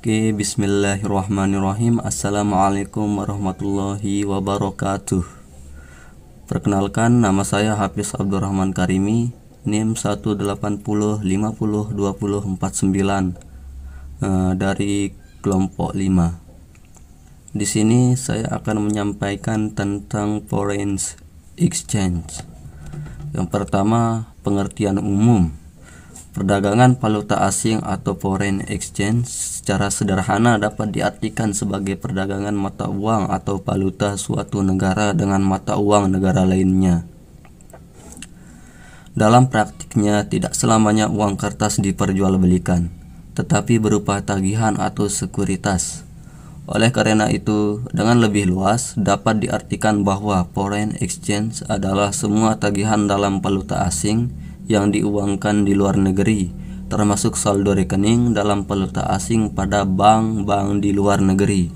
Oke, bismillahirrahmanirrahim. Assalamualaikum warahmatullahi wabarakatuh. Perkenalkan, nama saya Hafiz Abdurrahman Karimi, NIM 180502049 dari kelompok 5. Di sini saya akan menyampaikan tentang foreign exchange. Yang pertama, pengertian umum. Perdagangan valuta asing atau foreign exchange secara sederhana dapat diartikan sebagai perdagangan mata uang atau valuta suatu negara dengan mata uang negara lainnya. Dalam praktiknya, tidak selamanya uang kertas diperjualbelikan, tetapi berupa tagihan atau sekuritas. Oleh karena itu, dengan lebih luas dapat diartikan bahwa foreign exchange adalah semua tagihan dalam valuta asing yang diuangkan di luar negeri, termasuk saldo rekening dalam valuta asing pada bank-bank di luar negeri,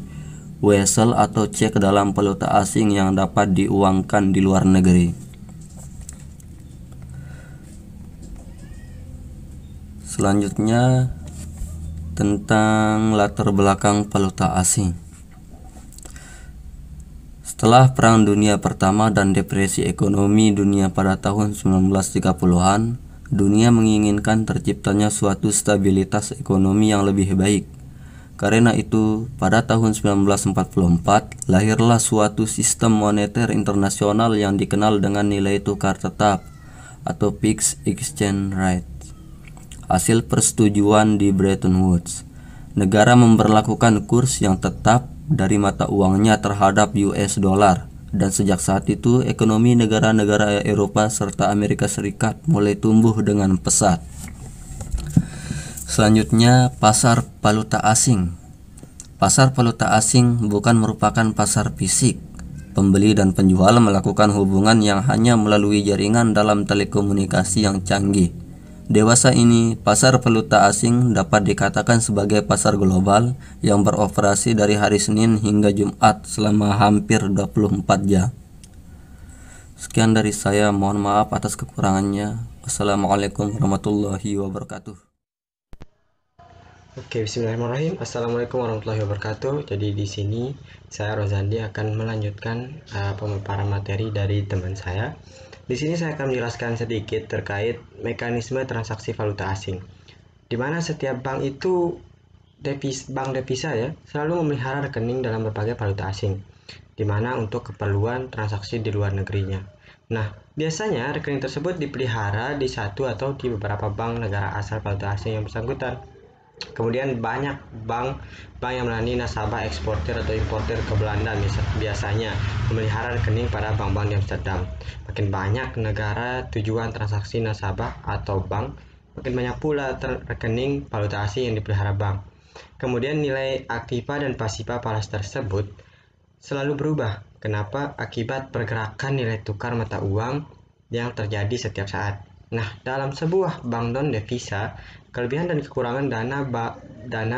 wesel atau cek dalam valuta asing yang dapat diuangkan di luar negeri. Selanjutnya, tentang latar belakang valuta asing. Setelah Perang Dunia Pertama dan depresi ekonomi dunia pada tahun 1930-an, dunia menginginkan terciptanya suatu stabilitas ekonomi yang lebih baik. Karena itu, pada tahun 1944, lahirlah suatu sistem moneter internasional yang dikenal dengan nilai tukar tetap atau fixed exchange rate. Hasil persetujuan di Bretton Woods, negara memberlakukan kurs yang tetap dari mata uangnya terhadap US dollar, dan sejak saat itu ekonomi negara-negara Eropa serta Amerika Serikat mulai tumbuh dengan pesat. Selanjutnya, pasar valuta asing. Pasar valuta asing bukan merupakan pasar fisik. Pembeli dan penjual melakukan hubungan yang hanya melalui jaringan dalam telekomunikasi yang canggih. Dewasa ini, pasar valuta asing dapat dikatakan sebagai pasar global yang beroperasi dari hari Senin hingga Jumat selama hampir 24 jam. Sekian dari saya, mohon maaf atas kekurangannya. Wassalamualaikum warahmatullahi wabarakatuh. Oke, bismillahirrahmanirrahim. Assalamualaikum warahmatullahi wabarakatuh. Jadi di sini saya Rozandi akan melanjutkan pemaparan materi dari teman saya. Di sini saya akan menjelaskan sedikit terkait mekanisme transaksi valuta asing, di mana setiap bank itu bank devisa ya selalu memelihara rekening dalam berbagai valuta asing, di mana untuk keperluan transaksi di luar negerinya. Nah, biasanya rekening tersebut dipelihara di satu atau di beberapa bank negara asal valuta asing yang bersangkutan. Kemudian banyak bank yang melayani nasabah eksportir atau importir ke Belanda biasanya memelihara rekening pada bank-bank di Amsterdam. Makin banyak negara tujuan transaksi nasabah atau bank, makin banyak pula rekening valuta asing yang dipelihara bank. Kemudian nilai aktiva dan pasiva falas tersebut selalu berubah. Kenapa? Akibat pergerakan nilai tukar mata uang yang terjadi setiap saat. Nah, dalam sebuah bank non devisa, kelebihan dan kekurangan dana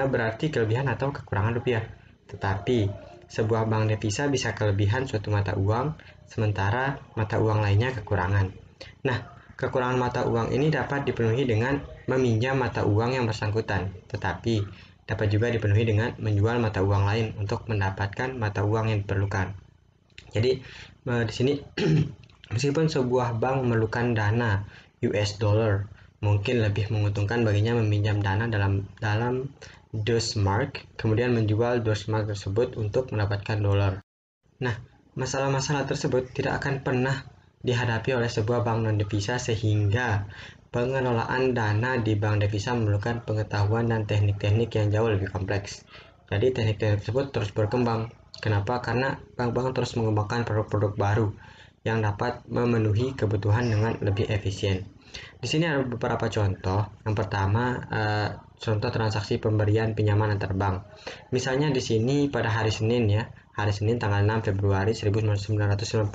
berarti kelebihan atau kekurangan rupiah. Tetapi, sebuah bank devisa bisa kelebihan suatu mata uang, sementara mata uang lainnya kekurangan. Nah, kekurangan mata uang ini dapat dipenuhi dengan meminjam mata uang yang bersangkutan, tetapi dapat juga dipenuhi dengan menjual mata uang lain untuk mendapatkan mata uang yang diperlukan. Jadi, di sini meskipun sebuah bank memerlukan dana US dollar, mungkin lebih menguntungkan baginya meminjam dana dalam Deutschmark, kemudian menjual Deutschmark tersebut untuk mendapatkan dolar. Nah, masalah-masalah tersebut tidak akan pernah dihadapi oleh sebuah bank non-devisa sehingga pengelolaan dana di bank devisa memerlukan pengetahuan dan teknik-teknik yang jauh lebih kompleks. Jadi teknik-teknik tersebut terus berkembang. Kenapa? Karena bank-bank terus mengembangkan produk-produk baru yang dapat memenuhi kebutuhan dengan lebih efisien. Di sini ada beberapa contoh. Yang pertama, contoh transaksi pemberian pinjaman antar bank. Misalnya di sini pada hari Senin ya, hari Senin tanggal 6 Februari 1995,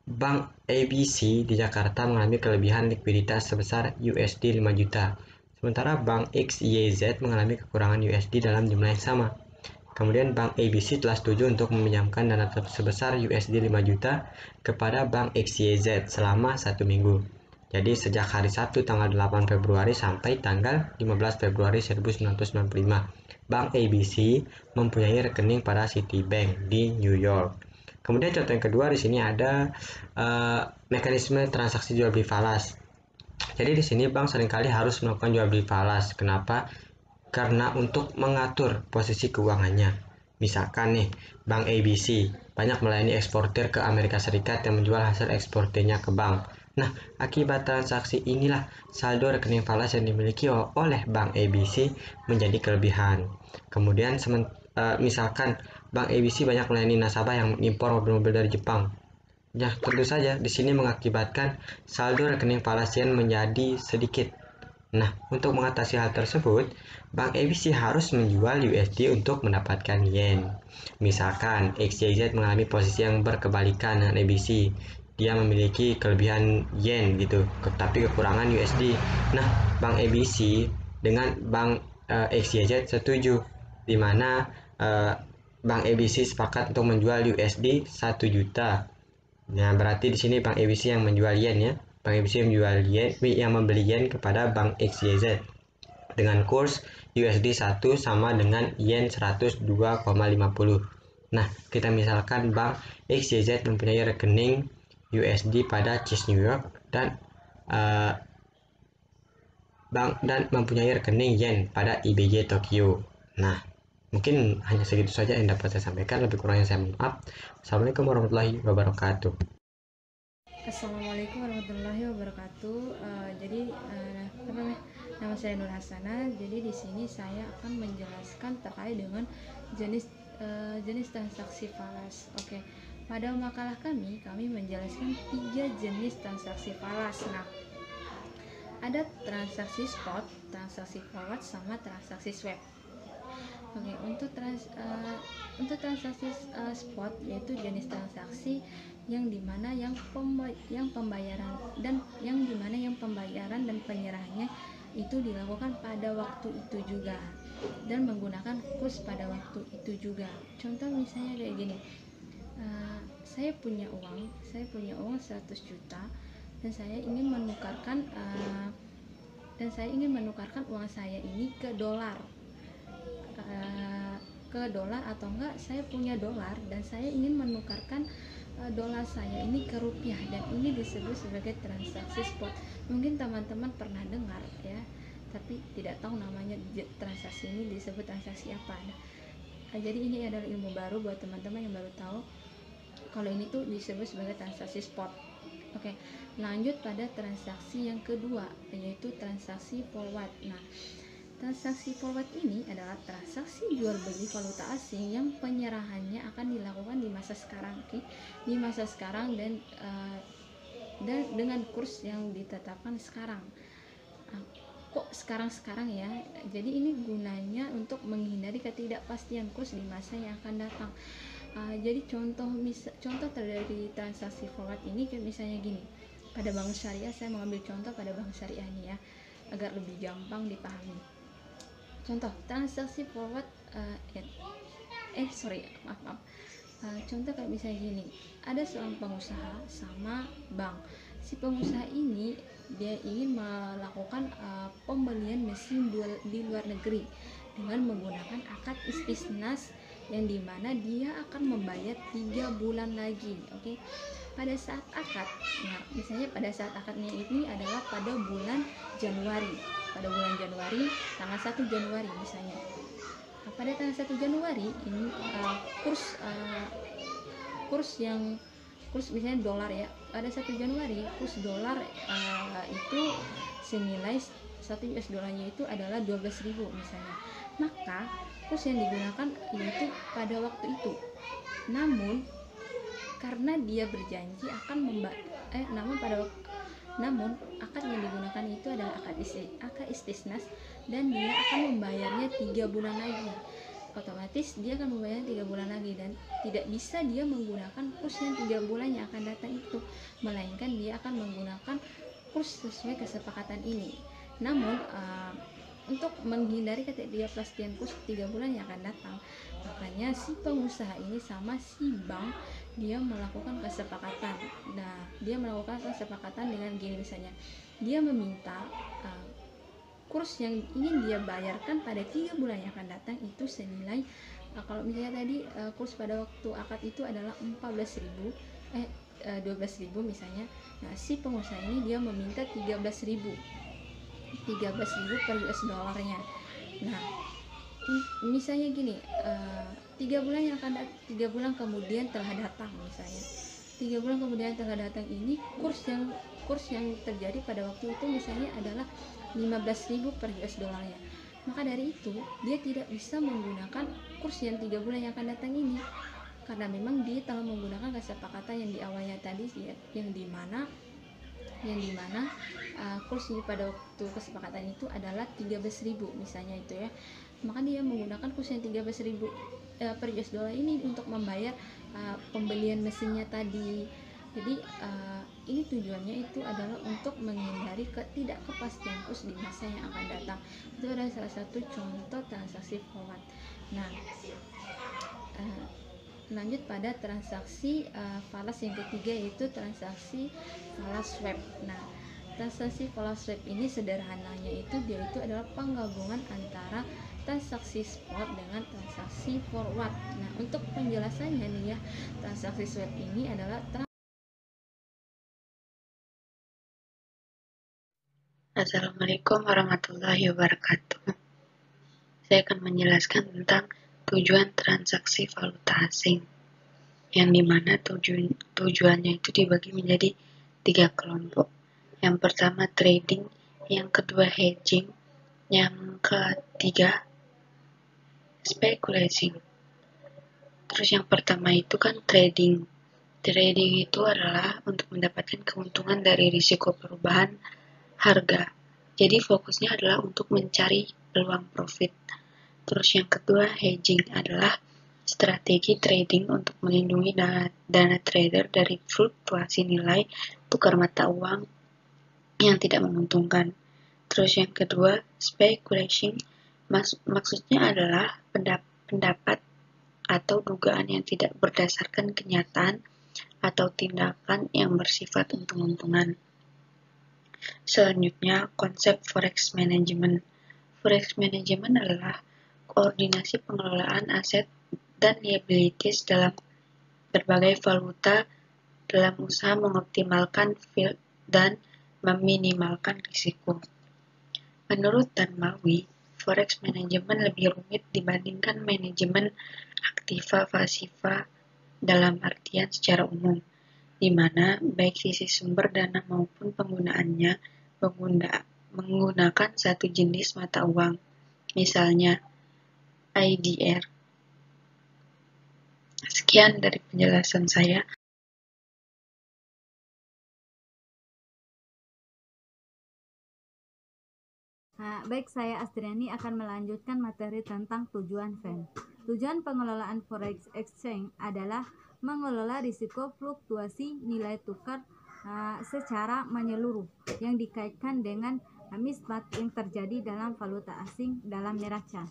Bank ABC di Jakarta mengalami kelebihan likuiditas sebesar USD 5 juta. Sementara Bank XYZ mengalami kekurangan USD dalam jumlah yang sama. Kemudian Bank ABC telah setuju untuk meminjamkan dana sebesar USD 5 juta kepada Bank XYZ selama 1 minggu. Jadi sejak hari Sabtu tanggal 8 Februari sampai tanggal 15 Februari 1995, Bank ABC mempunyai rekening pada Citibank di New York. Kemudian contoh yang kedua di sini ada mekanisme transaksi jual beli falas. Jadi di sini bank seringkali harus melakukan jual beli falas. Kenapa? Karena untuk mengatur posisi keuangannya. Misalkan nih, Bank ABC banyak melayani eksportir ke Amerika Serikat yang menjual hasil eksportirnya ke bank. Nah, akibat transaksi inilah saldo rekening falas yang dimiliki oleh Bank ABC menjadi kelebihan. Kemudian misalkan Bank ABC banyak melayani nasabah yang mengimpor mobil-mobil dari Jepang. Ya, tentu saja di sini mengakibatkan saldo rekening falas yen menjadi sedikit. Nah, untuk mengatasi hal tersebut, Bank ABC harus menjual USD untuk mendapatkan yen. Misalkan XYZ mengalami posisi yang berkebalikan dengan ABC. Dia memiliki kelebihan yen gitu, tapi kekurangan USD. Nah, Bank ABC dengan Bank XYZ setuju, di mana Bank ABC sepakat untuk menjual USD 1 juta. Nah, berarti di sini Bank ABC yang menjual yen ya. Bank ABC menjual yen, yang membeli yen kepada Bank XYZ dengan kurs USD 1 sama dengan yen 102,50. Nah, kita misalkan Bank XYZ mempunyai rekening USD pada Chase New York dan mempunyai rekening yen pada IBJ Tokyo. Nah, mungkin hanya segitu saja yang dapat saya sampaikan. Lebih kurangnya saya mohon maaf. Assalamualaikum warahmatullahi wabarakatuh. Assalamualaikum warahmatullahi wabarakatuh. Nama saya Nur Hasana. Jadi di sini saya akan menjelaskan terkait dengan jenis transaksi falas. Oke. Pada makalah kami menjelaskan 3 jenis transaksi falas. Nah, ada transaksi spot, transaksi forward, sama transaksi swap. Oke, untuk transaksi spot yaitu jenis transaksi yang dimana yang pembayaran dan penyerahannya itu dilakukan pada waktu itu juga dan menggunakan kurs pada waktu itu juga. Contoh misalnya kayak gini, saya punya uang 100 juta dan saya ingin menukarkan uang saya ini ke dolar. Atau enggak, saya punya dolar dan saya ingin menukarkan dolar saya ini ke rupiah, dan ini disebut sebagai transaksi spot. Mungkin teman-teman pernah dengar ya, tapi tidak tahu namanya transaksi ini disebut transaksi apa. Jadi ini adalah ilmu baru buat teman-teman yang baru tahu kalau ini tuh disebut sebagai transaksi spot. Oke, lanjut pada transaksi yang kedua, yaitu transaksi forward. Nah, transaksi forward ini adalah transaksi jual beli valuta asing yang penyerahannya akan dilakukan di masa sekarang, di masa sekarang dan dengan kurs yang ditetapkan sekarang. Kok sekarang ya? Jadi ini gunanya untuk menghindari ketidakpastian kurs di masa yang akan datang. Jadi contoh dari transaksi forward ini kayak misalnya gini. Pada bank syariah, saya mengambil contoh pada bank syariah nih ya, agar lebih gampang dipahami. Contoh transaksi forward contoh kayak misalnya gini, ada seorang pengusaha sama bank. Si pengusaha ini dia ingin melakukan pembelian mesin di luar negeri dengan menggunakan akad istisnas yang dimana dia akan membayar 3 bulan lagi. Oke. Pada saat akad, nah misalnya pada saat akadnya ini adalah pada bulan Januari, tanggal 1 Januari misalnya. Nah, pada tanggal 1 Januari ini kurs misalnya dolar ya, pada 1 Januari kurs dolar itu senilai 1 US dollarnya itu adalah 12.000 misalnya. Maka kurs yang digunakan yaitu pada waktu itu. Namun karena dia berjanji akan namun akad yang digunakan itu adalah akad istisnas, dan dia akan membayarnya 3 bulan lagi. Otomatis dia akan membayar 3 bulan lagi, dan tidak bisa dia menggunakan kurs yang 3 bulan yang akan datang itu, melainkan dia akan menggunakan kurs sesuai kesepakatan ini. Namun untuk menghindari ketidakpastian kurs 3 bulan yang akan datang, makanya si pengusaha ini sama si bank dia melakukan kesepakatan. Nah, di dia melakukan kesepakatan dengan gini, misalnya dia meminta kurs yang ingin dia bayarkan pada 3 bulan yang akan datang itu senilai kalau misalnya tadi kurs pada waktu akad itu adalah 12.000 misalnya. Nah, si pengusaha ini dia meminta 13.000 per US dollarnya. Nah, misalnya gini, 3 bulan kemudian telah datang, misalnya 3 bulan kemudian telah datang ini kurs yang terjadi pada waktu itu misalnya adalah 15.000 per US dollarnya. Maka dari itu dia tidak bisa menggunakan kurs yang 3 bulan yang akan datang ini, karena memang dia telah menggunakan kesepakatan yang di awalnya tadi, yang dimana kursnya pada waktu kesepakatan itu adalah 13.000 misalnya itu ya. Maka dia menggunakan kurs yang 13.000 per US dollar ini untuk membayar pembelian mesinnya tadi. Jadi ini tujuannya itu adalah untuk menghindari ketidakpastian kurs di masa yang akan datang. Itu adalah salah satu contoh transaksi forward. Nah, lanjut pada transaksi falas yang ketiga, yaitu transaksi falas swap. Nah, transaksi falas swap ini sederhananya itu dia itu adalah penggabungan antara transaksi spot dengan transaksi forward. Nah, untuk penjelasannya nih ya, transaksi swap ini adalah Assalamualaikum warahmatullahi wabarakatuh. Saya akan menjelaskan tentang tujuan transaksi valuta asing, yang dimana tujuannya itu dibagi menjadi 3 kelompok. Yang pertama trading, yang kedua hedging, yang ketiga speculation. Terus yang pertama itu kan trading. Trading itu adalah untuk mendapatkan keuntungan dari risiko perubahan harga. Jadi fokusnya adalah untuk mencari peluang profit. Terus yang kedua, hedging adalah strategi trading untuk melindungi dana trader dari fluktuasi nilai tukar mata uang yang tidak menguntungkan. Terus yang kedua, speculation maksudnya adalah pendapat atau dugaan yang tidak berdasarkan kenyataan atau tindakan yang bersifat untung-untungan. Selanjutnya, konsep forex management. Forex management adalah koordinasi pengelolaan aset dan liabilities dalam berbagai valuta dalam usaha mengoptimalkan yield dan meminimalkan risiko. Menurut Darmawi, forex management lebih rumit dibandingkan manajemen aktiva pasiva dalam artian secara umum, di mana baik sisi sumber dana maupun penggunaannya menggunakan satu jenis mata uang, misalnya IDR. Sekian dari penjelasan saya. Baik, saya Astriani akan melanjutkan materi tentang tujuan FEN. Tujuan pengelolaan forex exchange adalah mengelola risiko fluktuasi nilai tukar secara menyeluruh yang dikaitkan dengan mismatch yang terjadi dalam valuta asing dalam neraca.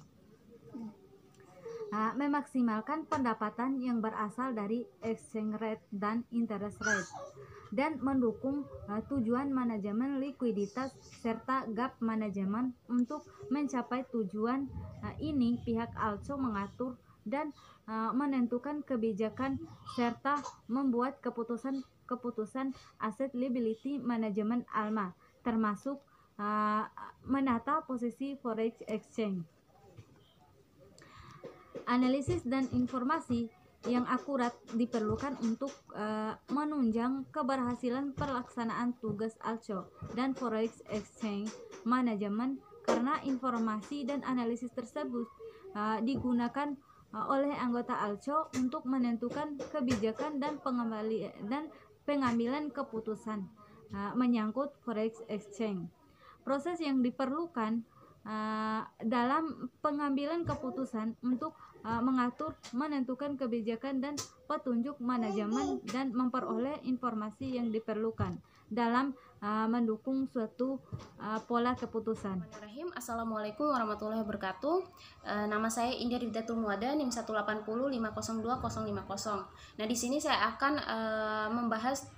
Memaksimalkan pendapatan yang berasal dari exchange rate dan interest rate, dan mendukung tujuan manajemen likuiditas serta gap manajemen. Untuk mencapai tujuan ini, pihak ALCO mengatur dan menentukan kebijakan serta membuat keputusan asset liability management ALMA, termasuk menata posisi forex exchange. Analisis dan informasi yang akurat diperlukan untuk menunjang keberhasilan pelaksanaan tugas ALCO dan forex exchange management, karena informasi dan analisis tersebut digunakan oleh anggota ALCO untuk menentukan kebijakan dan pengambilan keputusan menyangkut forex exchange. Proses yang diperlukan dalam pengambilan keputusan untuk mengatur, menentukan kebijakan dan petunjuk manajemen, dan memperoleh informasi yang diperlukan dalam mendukung suatu pola keputusan. Assalamualaikum warahmatullahi wabarakatuh. Nama saya India Ridhatul Muada, NIM 180502050. Nah, di sini saya akan membahas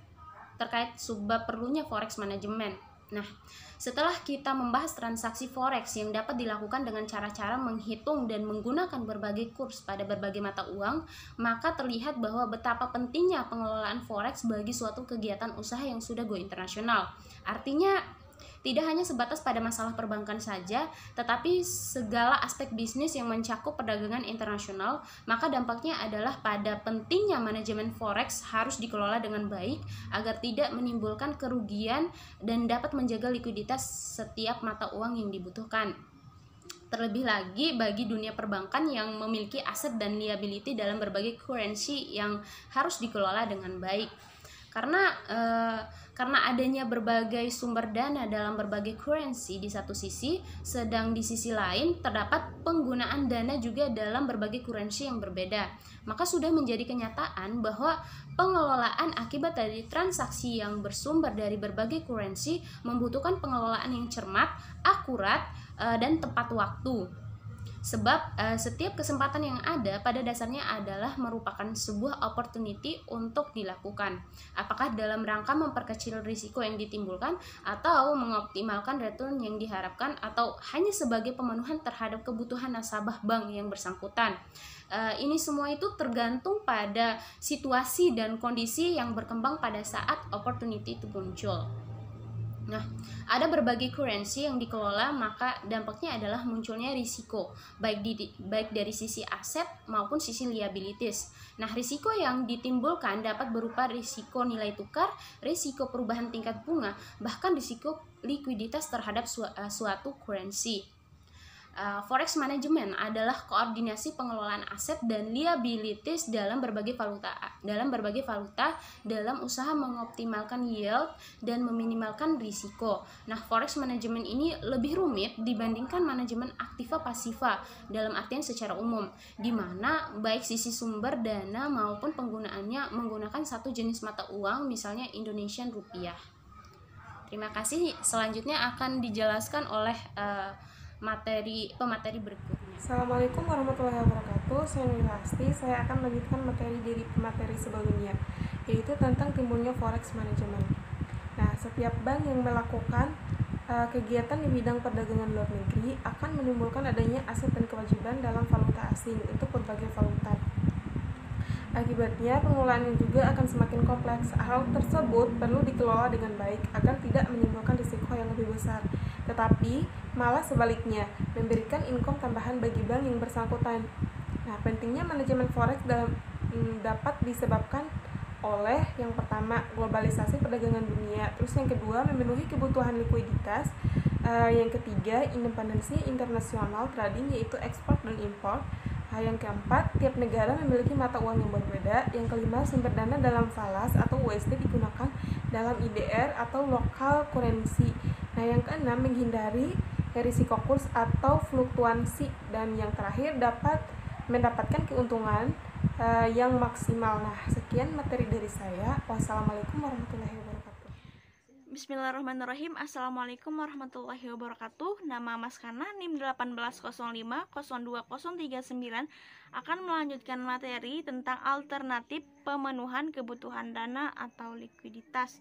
terkait subbab perlunya forex management. Nah, setelah kita membahas transaksi forex yang dapat dilakukan dengan cara-cara menghitung dan menggunakan berbagai kurs pada berbagai mata uang, maka terlihat bahwa betapa pentingnya pengelolaan forex bagi suatu kegiatan usaha yang sudah go internasional. Artinya, tidak hanya sebatas pada masalah perbankan saja, tetapi segala aspek bisnis yang mencakup perdagangan internasional, maka dampaknya adalah pada pentingnya manajemen forex harus dikelola dengan baik agar tidak menimbulkan kerugian dan dapat menjaga likuiditas setiap mata uang yang dibutuhkan. Terlebih lagi bagi dunia perbankan yang memiliki aset dan liability dalam berbagai currency yang harus dikelola dengan baik. Karena adanya berbagai sumber dana dalam berbagai currency di satu sisi, sedang di sisi lain terdapat penggunaan dana juga dalam berbagai currency yang berbeda. Maka sudah menjadi kenyataan bahwa pengelolaan akibat dari transaksi yang bersumber dari berbagai currency membutuhkan pengelolaan yang cermat, akurat, dan tepat waktu. Sebab setiap kesempatan yang ada pada dasarnya adalah merupakan sebuah opportunity untuk dilakukan. Apakah dalam rangka memperkecil risiko yang ditimbulkan, atau mengoptimalkan return yang diharapkan, atau hanya sebagai pemenuhan terhadap kebutuhan nasabah bank yang bersangkutan. Ini semua itu tergantung pada situasi dan kondisi yang berkembang pada saat opportunity itu muncul. Nah, ada berbagai currency yang dikelola, maka dampaknya adalah munculnya risiko, baik dari sisi aset maupun sisi liabilities. Nah, risiko yang ditimbulkan dapat berupa risiko nilai tukar, risiko perubahan tingkat bunga, bahkan risiko likuiditas terhadap suatu currency. Forex management adalah koordinasi pengelolaan aset dan liabilities dalam berbagai valuta dalam usaha mengoptimalkan yield dan meminimalkan risiko. Nah, forex management ini lebih rumit dibandingkan manajemen aktiva pasiva dalam artian secara umum, di mana baik sisi sumber dana maupun penggunaannya menggunakan satu jenis mata uang, misalnya Indonesian rupiah. Terima kasih. Selanjutnya akan dijelaskan oleh pemateri berikutnya. Assalamualaikum warahmatullahi wabarakatuh. Saya Nurul Asti. Saya akan melanjutkan materi dari pemateri sebelumnya, yaitu tentang timbulnya forex management. Nah, setiap bank yang melakukan kegiatan di bidang perdagangan luar negeri akan menimbulkan adanya aset dan kewajiban dalam valuta asing untuk berbagai valuta. Akibatnya, pengelolaannya juga akan semakin kompleks. Hal tersebut perlu dikelola dengan baik agar tidak menimbulkan risiko yang lebih besar, tetapi malah sebaliknya, memberikan income tambahan bagi bank yang bersangkutan. Nah, pentingnya manajemen forex dapat disebabkan oleh yang pertama, globalisasi perdagangan dunia, terus yang kedua, memenuhi kebutuhan likuiditas, yang ketiga, independensi internasional trading, yaitu ekspor dan impor. Yang keempat, tiap negara memiliki mata uang yang berbeda. Yang kelima, sumber dana dalam falas atau USD digunakan dalam IDR atau local currency. Nah, yang keenam, menghindari risiko kurs atau fluktuasi. Dan yang terakhir, dapat mendapatkan keuntungan yang maksimal. Nah, sekian materi dari saya. Wassalamualaikum warahmatullahi wabarakatuh. Bismillahirrahmanirrahim. Assalamualaikum warahmatullahi wabarakatuh. Nama Mas Kana, NIM 1805-02-039 akan melanjutkan materi tentang alternatif pemenuhan kebutuhan dana atau likuiditas.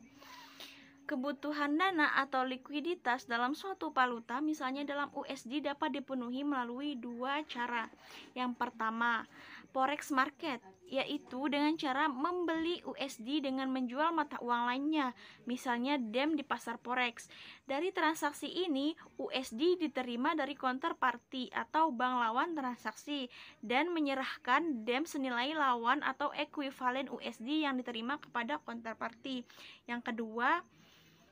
Kebutuhan dana atau likuiditas dalam suatu valuta, misalnya dalam USD, dapat dipenuhi melalui dua cara. Yang pertama, forex market, yaitu dengan cara membeli USD dengan menjual mata uang lainnya, misalnya DEM di pasar forex. Dari transaksi ini, USD diterima dari counterparty atau bank lawan transaksi dan menyerahkan DEM senilai lawan atau ekuivalen USD yang diterima kepada counterparty. Yang kedua,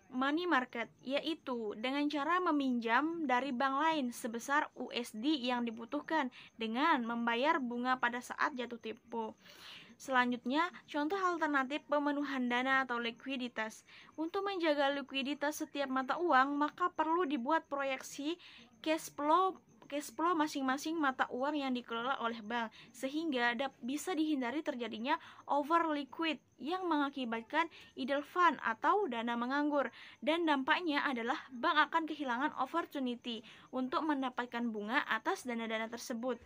money market, yaitu dengan cara meminjam dari bank lain sebesar USD yang dibutuhkan dengan membayar bunga pada saat jatuh tempo. Selanjutnya, contoh alternatif pemenuhan dana atau likuiditas. Untuk menjaga likuiditas setiap mata uang, maka perlu dibuat proyeksi cash flow masing-masing mata uang yang dikelola oleh bank, sehingga bisa dihindari terjadinya over liquid yang mengakibatkan idle fund atau dana menganggur, dan dampaknya adalah bank akan kehilangan opportunity untuk mendapatkan bunga atas dana-dana tersebut.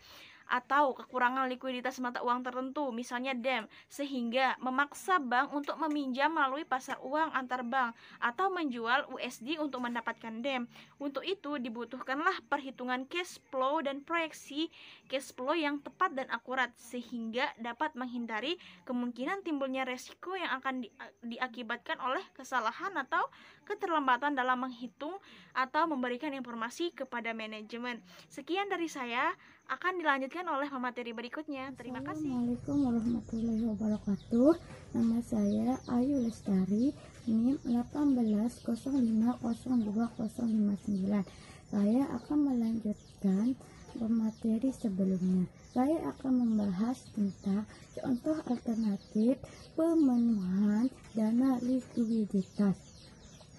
atau kekurangan likuiditas mata uang tertentu, misalnya DEM, sehingga memaksa bank untuk meminjam melalui pasar uang antar bank atau menjual USD untuk mendapatkan DEM. Untuk itu dibutuhkanlah perhitungan cash flow dan proyeksi cash flow yang tepat dan akurat, sehingga dapat menghindari kemungkinan timbulnya resiko yang akan diakibatkan oleh kesalahan atau keterlambatan dalam menghitung atau memberikan informasi kepada manajemen. Sekian dari saya, akan dilanjutkan oleh pemateri berikutnya. Terima kasih. Assalamualaikum warahmatullahi wabarakatuh. Nama saya Ayu Lestari, NIM 1805020059. Saya akan melanjutkan pemateri sebelumnya. Saya akan membahas tentang contoh alternatif pemenuhan dana likuiditas.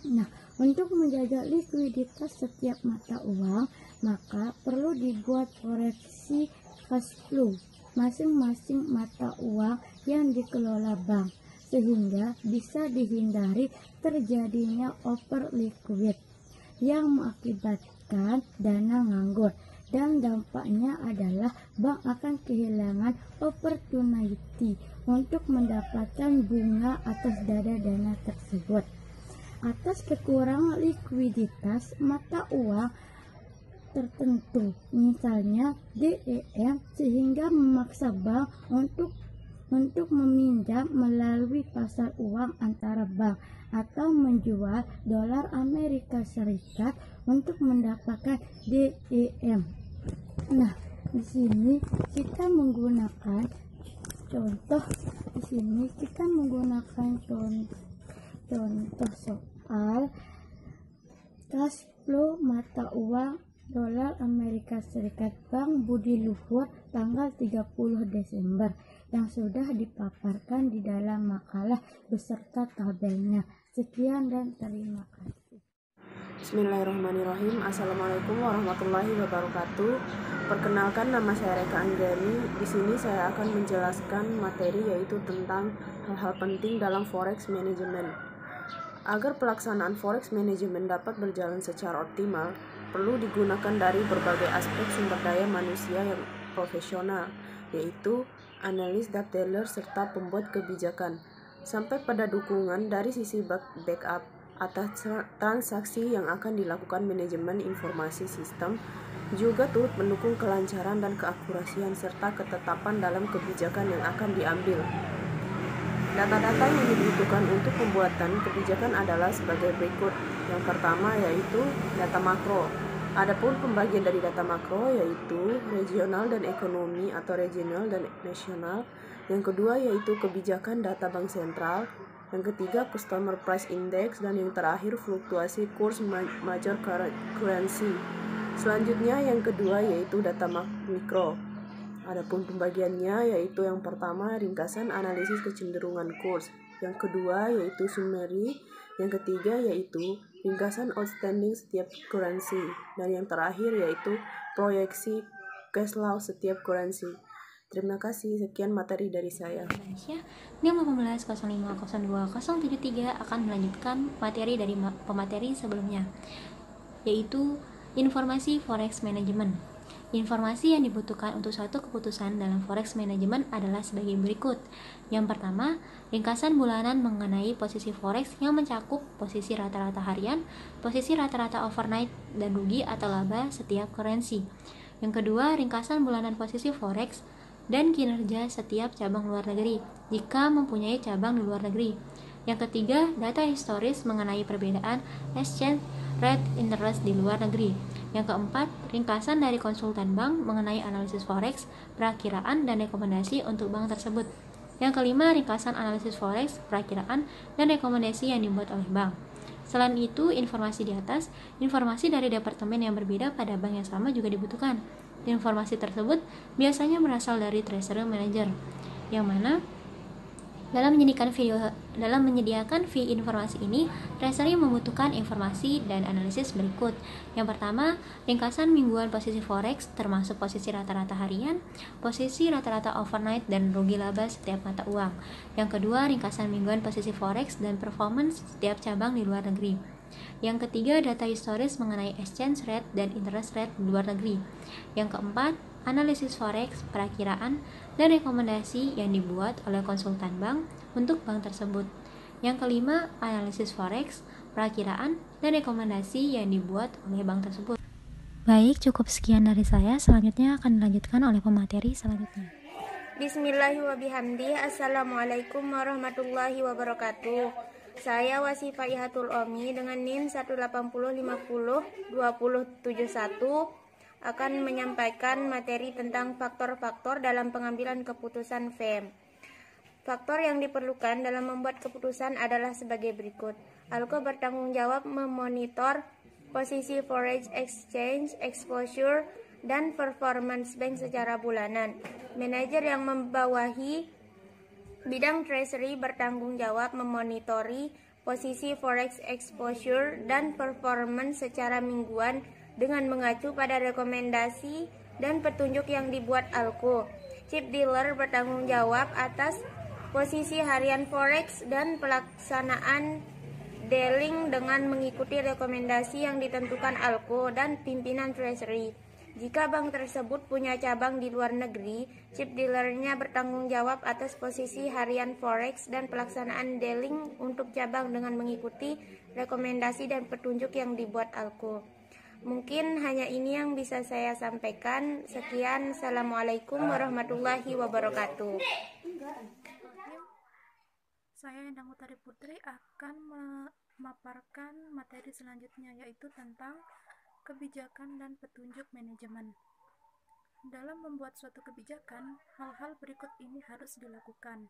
Nah, untuk menjaga likuiditas setiap mata uang, maka perlu dibuat proyeksi cash flow masing-masing mata uang yang dikelola bank, sehingga bisa dihindari terjadinya over liquid yang mengakibatkan dana nganggur, dan dampaknya adalah bank akan kehilangan opportunity untuk mendapatkan bunga atas dana tersebut. Atas kekurangan likuiditas mata uang tertentu, misalnya DEM, sehingga memaksa bank untuk meminjam melalui pasar uang antara bank atau menjual dolar Amerika Serikat untuk mendapatkan DEM. Nah, di sini kita menggunakan contoh soal cash flow mata uang dolar Amerika Serikat Bank Budi Luhur tanggal 30 Desember yang sudah dipaparkan di dalam makalah beserta tabelnya. Sekian dan terima kasih. Bismillahirrahmanirrahim. Assalamualaikum warahmatullahi wabarakatuh. Perkenalkan, nama saya Reka Anggani. Di sini saya akan menjelaskan materi yaitu tentang hal-hal penting dalam forex management. Agar pelaksanaan forex management dapat berjalan secara optimal, perlu digunakan dari berbagai aspek sumber daya manusia yang profesional, yaitu analis, data serta pembuat kebijakan, sampai pada dukungan dari sisi backup atas transaksi yang akan dilakukan manajemen informasi sistem, juga turut mendukung kelancaran dan keakurasian serta ketetapan dalam kebijakan yang akan diambil. Data-data yang dibutuhkan untuk pembuatan kebijakan adalah sebagai berikut. Yang pertama yaitu data makro. Adapun pembagian dari data makro yaitu regional dan ekonomi atau regional dan nasional. Yang kedua yaitu kebijakan data bank sentral. Yang ketiga customer price index, dan yang terakhir fluktuasi kurs major currency. Selanjutnya yang kedua yaitu data mikro. Adapun pembagiannya yaitu yang pertama ringkasan analisis kecenderungan kurs, yang kedua yaitu summary, yang ketiga yaitu ringkasan outstanding setiap currency, dan yang terakhir yaitu proyeksi cash flow setiap currency. Terima kasih, sekian materi dari saya. NIM 1805020073 akan melanjutkan materi dari pemateri sebelumnya, yaitu informasi forex management. Informasi yang dibutuhkan untuk suatu keputusan dalam forex management adalah sebagai berikut. Yang pertama, ringkasan bulanan mengenai posisi forex yang mencakup posisi rata-rata harian, posisi rata-rata overnight, dan rugi atau laba setiap currency. Yang kedua, ringkasan bulanan posisi forex dan kinerja setiap cabang luar negeri, jika mempunyai cabang di luar negeri. Yang ketiga, data historis mengenai perbedaan exchange rate interest di luar negeri. Yang keempat, ringkasan dari konsultan bank mengenai analisis forex, perakiraan, dan rekomendasi untuk bank tersebut. Yang kelima, ringkasan analisis forex, perakiraan, dan rekomendasi yang dibuat oleh bank. Selain itu, informasi di atas, informasi dari departemen yang berbeda pada bank yang sama juga dibutuhkan. Informasi tersebut biasanya berasal dari treasury manager, yang mana dalam menyediakan fee informasi ini, treasury membutuhkan informasi dan analisis berikut. Yang pertama, ringkasan mingguan posisi forex termasuk posisi rata-rata harian, posisi rata-rata overnight, dan rugi laba setiap mata uang. Yang kedua, ringkasan mingguan posisi forex dan performance setiap cabang di luar negeri. Yang ketiga, data historis mengenai exchange rate dan interest rate di luar negeri. Yang keempat, analisis forex, perakiraan, dan rekomendasi yang dibuat oleh konsultan bank untuk bank tersebut. Yang kelima, analisis forex, perakiraan, dan rekomendasi yang dibuat oleh bank tersebut. Baik, cukup sekian dari saya. Selanjutnya akan dilanjutkan oleh pemateri selanjutnya. Bismillahirrahmanirrahim. Assalamualaikum warahmatullahi wabarakatuh. Saya Wasifah Ihatul Omi dengan NIM 180502071 akan menyampaikan materi tentang faktor-faktor dalam pengambilan keputusan FEM. Faktor yang diperlukan dalam membuat keputusan adalah sebagai berikut. ALCO bertanggung jawab memonitor posisi forex exchange, exposure, dan performance bank secara bulanan. Manajer yang membawahi bidang treasury bertanggung jawab memonitori posisi forex exposure dan performance secara mingguan dengan mengacu pada rekomendasi dan petunjuk yang dibuat ALCO. Chip dealer bertanggung jawab atas posisi harian forex dan pelaksanaan dealing dengan mengikuti rekomendasi yang ditentukan ALCO dan pimpinan treasury. Jika bank tersebut punya cabang di luar negeri, chip dealernya bertanggung jawab atas posisi harian forex dan pelaksanaan dealing untuk cabang dengan mengikuti rekomendasi dan petunjuk yang dibuat ALCO. Mungkin hanya ini yang bisa saya sampaikan. Sekian, Assalamualaikum warahmatullahi wabarakatuh. Saya Endang Utari Putri akan memaparkan materi selanjutnya, yaitu tentang kebijakan dan petunjuk manajemen. Dalam membuat suatu kebijakan, hal-hal berikut ini harus dilakukan.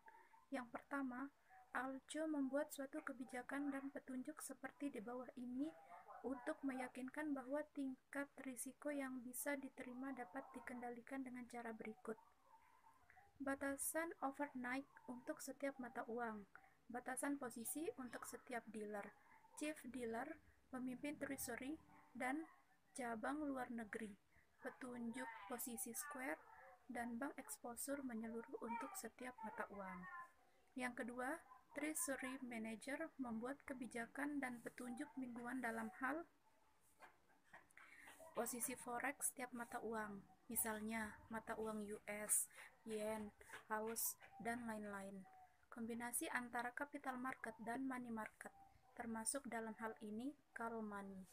Yang pertama, ALCO membuat suatu kebijakan dan petunjuk seperti di bawah ini untuk meyakinkan bahwa tingkat risiko yang bisa diterima dapat dikendalikan dengan cara berikut. Batasan overnight untuk setiap mata uang, batasan posisi untuk setiap dealer, chief dealer, pemimpin treasury, dan cabang luar negeri, petunjuk posisi square, dan bank exposure menyeluruh untuk setiap mata uang. Yang kedua, Treasury Manager membuat kebijakan dan petunjuk mingguan dalam hal posisi forex setiap mata uang, misalnya mata uang US, yen, AUS, dan lain-lain. Kombinasi antara capital market dan money market, termasuk dalam hal ini call money.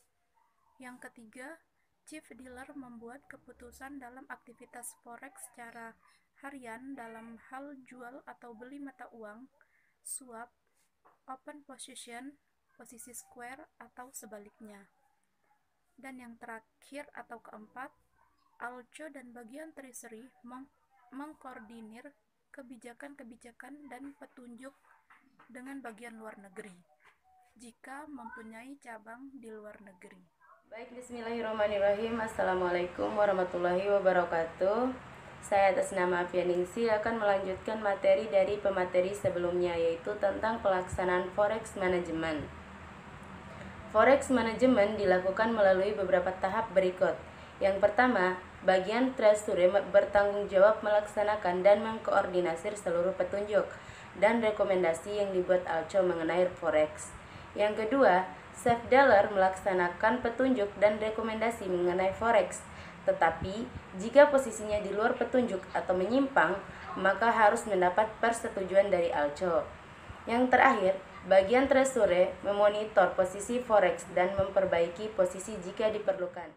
Yang ketiga, Chief Dealer membuat keputusan dalam aktivitas forex secara harian dalam hal jual atau beli mata uang, swap, open position, posisi square, atau sebaliknya. Dan yang terakhir atau keempat, ALCO dan bagian treasury mengkoordinir kebijakan-kebijakan dan petunjuk dengan bagian luar negeri, jika mempunyai cabang di luar negeri. Baik, bismillahirrahmanirrahim. Assalamualaikum warahmatullahi wabarakatuh. Saya atas nama Afianingsi akan melanjutkan materi dari pemateri sebelumnya, yaitu tentang pelaksanaan forex management. Forex management dilakukan melalui beberapa tahap berikut. Yang pertama, bagian treasury bertanggung jawab melaksanakan dan mengkoordinasi seluruh petunjuk dan rekomendasi yang dibuat ALCO mengenai forex. Yang kedua, chief dealer melaksanakan petunjuk dan rekomendasi mengenai forex. Tetapi, jika posisinya di luar petunjuk atau menyimpang, maka harus mendapat persetujuan dari ALCO. Yang terakhir, bagian treasury memonitor posisi forex dan memperbaiki posisi jika diperlukan.